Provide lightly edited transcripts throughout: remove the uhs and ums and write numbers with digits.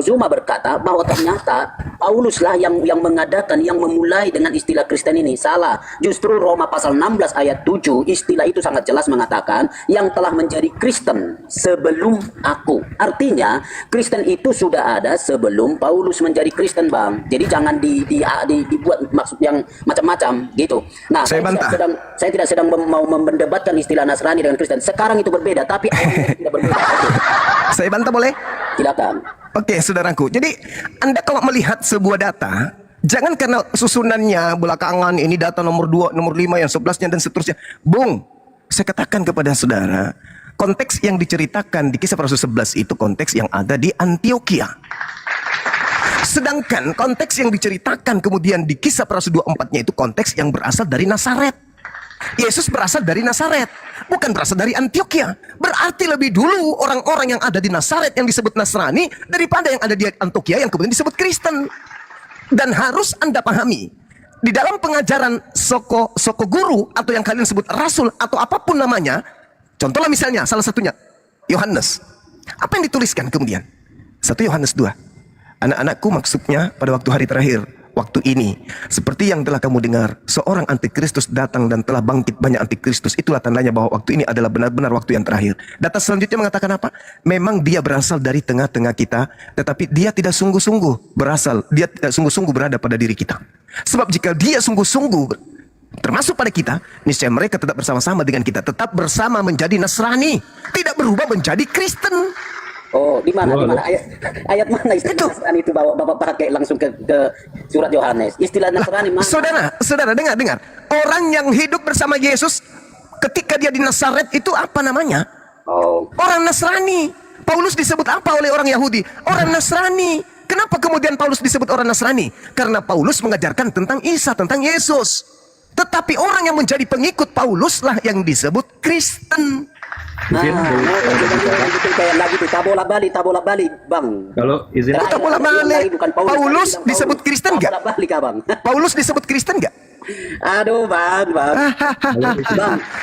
Zuma berkata bahwa ternyata Pauluslah yang mengadakan, yang memulai dengan istilah Kristen ini. Salah. Justru Roma pasal 16 ayat 7, istilah itu sangat jelas mengatakan yang telah menjadi Kristen sebelum aku. Artinya Kristen itu sudah ada sebelum Paulus menjadi Kristen, Bang. Jadi jangan dibuat maksud yang macam-macam gitu. Nah, saya tidak sedang mau mendebatkan istilah Nasrani dengan Kristen. Sekarang itu berbeda, tapi awalnya tidak berbeda. Saya bantah boleh? Silakan. Oke, saudaraku. Jadi, Anda kalau melihat sebuah data, jangan karena susunannya belakangan ini data nomor 2, nomor 5, yang 11-nya dan seterusnya. Bung, saya katakan kepada saudara, konteks yang diceritakan di Kisah Para Rasul 11 itu konteks yang ada di Antioquia. Sedangkan konteks yang diceritakan kemudian di Kisah Para Rasul 24-nya itu konteks yang berasal dari Nazaret. Yesus berasal dari Nazaret, bukan berasal dari Antioquia. Berarti lebih dulu orang-orang yang ada di Nazaret yang disebut Nasrani daripada yang ada di Antioquia yang kemudian disebut Kristen. Dan harus Anda pahami, di dalam pengajaran soko guru atau yang kalian sebut rasul atau apapun namanya, contohnya misalnya salah satunya Yohanes. Apa yang dituliskan kemudian? 1 Yohanes 2. Anak-anakku, maksudnya pada waktu hari terakhir, waktu ini, seperti yang telah kamu dengar, seorang antikristus datang dan telah bangkit banyak antikristus. Itulah tandanya bahwa waktu ini adalah benar-benar waktu yang terakhir. Data selanjutnya mengatakan apa? Memang dia berasal dari tengah-tengah kita, tetapi dia tidak sungguh-sungguh dia tidak sungguh-sungguh berada pada diri kita. Sebab jika dia sungguh-sungguh termasuk pada kita, niscaya mereka tetap bersama-sama dengan kita, tetap bersama menjadi Nasrani, tidak berubah menjadi Kristen. Oh, di mana ayat mana istilah Nasrani itu Bapak pakai langsung ke surat Yohanes. Istilah Nasrani mana? Saudara dengar. Orang yang hidup bersama Yesus ketika dia di Nazaret itu apa namanya? Oh. Orang Nasrani. Paulus disebut apa oleh orang Yahudi? Orang Nasrani. Kenapa kemudian Paulus disebut orang Nasrani? Karena Paulus mengajarkan tentang Isa, tentang Yesus. Tetapi orang yang menjadi pengikut Pauluslah yang disebut Kristen. Kayak lagi tuh tabola balik, Bang. Kalau izin tabola balik. Paulus disebut Kristen enggak? Paulus disebut Kristen enggak? Aduh, Bang.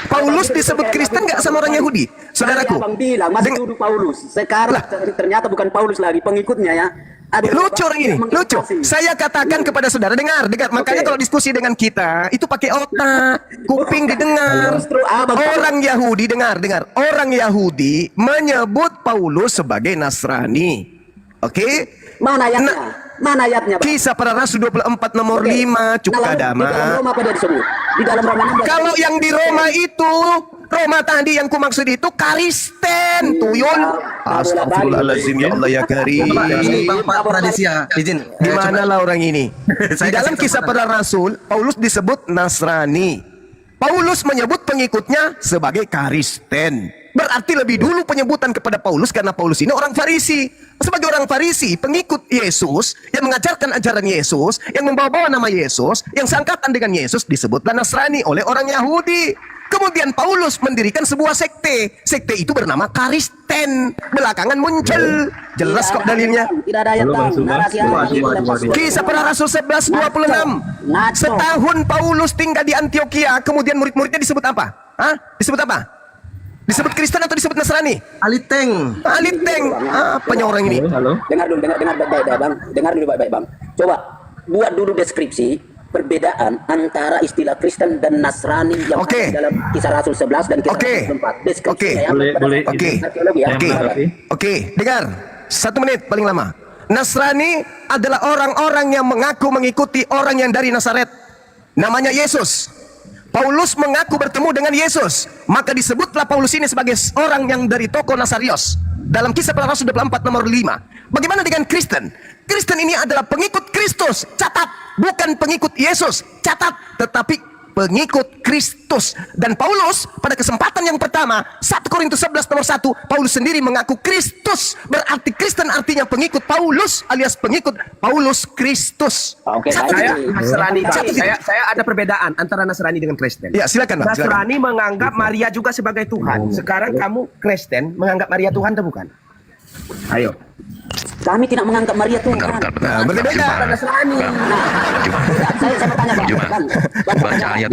Paulus disebut Kristen enggak sama orang Yahudi? Saudaraku. Bang bilang masih duduk Paulus. Sekarang ternyata bukan Paulus lagi pengikutnya ya. Lucu orang ini, lucu. Saya katakan kepada saudara, dengar. Makanya kalau diskusi dengan kita, itu pakai otak, kuping didengar. Orang Yahudi, dengar. Orang Yahudi menyebut Paulus sebagai Nasrani. Oke? Mana ayatnya? Mana ayatnya, Bang? Kisah Para Rasul 24 nomor 5, Cukadama. Di dalam Roma apa dia disebut? Di dalam Roma 16. Kalau yang di Roma itu, Roma tadi yang kumaksud itu Kristen, tuyul. Astagfirullahaladzim, ya Allah ya Karim. Pak Pradesya, izin. Di mana lah orang ini? Di dalam Kisah Para Rasul, Paulus disebut Nasrani. Paulus menyebut pengikutnya sebagai Kristen. Berarti lebih dulu penyebutan kepada Paulus karena Paulus ini orang Farisi. Sebagai orang Farisi, pengikut Yesus yang mengajarkan ajaran Yesus, yang membawa-bawa nama Yesus, yang seangkatan dengan Yesus disebutlah Nasrani oleh orang Yahudi. Kemudian Paulus mendirikan sebuah sekte. Sekte itu bernama Kristen. Belakangan muncul. Jelas kok dalilnya. Tidak ada ayat. Kisah Para Rasul 11:26. Setahun Paulus tinggal di Antioquia, kemudian murid-muridnya disebut apa? Disebut apa? Disebut Kristen atau disebut Nasrani? Aliteng. Apanya orang ini? Halo. Dengar baik-baik, Bang. Dengar dulu baik-baik, Bang. Coba buat dulu deskripsi perbedaan antara istilah Kristen dan Nasrani yang ada dalam Kisah Rasul 11 dan Kisah Rasul 4. Deskripsi boleh. Oke, dengar. 1 menit paling lama. Nasrani adalah orang-orang yang mengaku mengikuti orang yang dari Nazaret. Namanya Yesus. Paulus mengaku bertemu dengan Yesus, maka disebutlah Paulus ini sebagai orang yang dari toko Nasarios. Dalam Kisah Para Rasul 24 nomor 5. Bagaimana dengan Kristen? Kristen ini adalah pengikut Kristus, catat. Bukan pengikut Yesus, catat. Tetapi pengikut Kristus. Dan Paulus pada kesempatan yang pertama, 1 Korintus 11 nomor 1, Paulus sendiri mengaku Kristus. Berarti Kristen artinya pengikut Paulus alias pengikut Paulus Kristus. Saya ada perbedaan antara Nasrani dengan Kristen. Ya, silakan, Bang. Nasrani menganggap Maria juga sebagai Tuhan. Sekarang kamu Kristen menganggap Maria Tuhan atau bukan? Ayo. Kami tidak menganggap Maria Tuhan. Berbeda. Nasrani. Saya bertanya, Bang. Baca ayat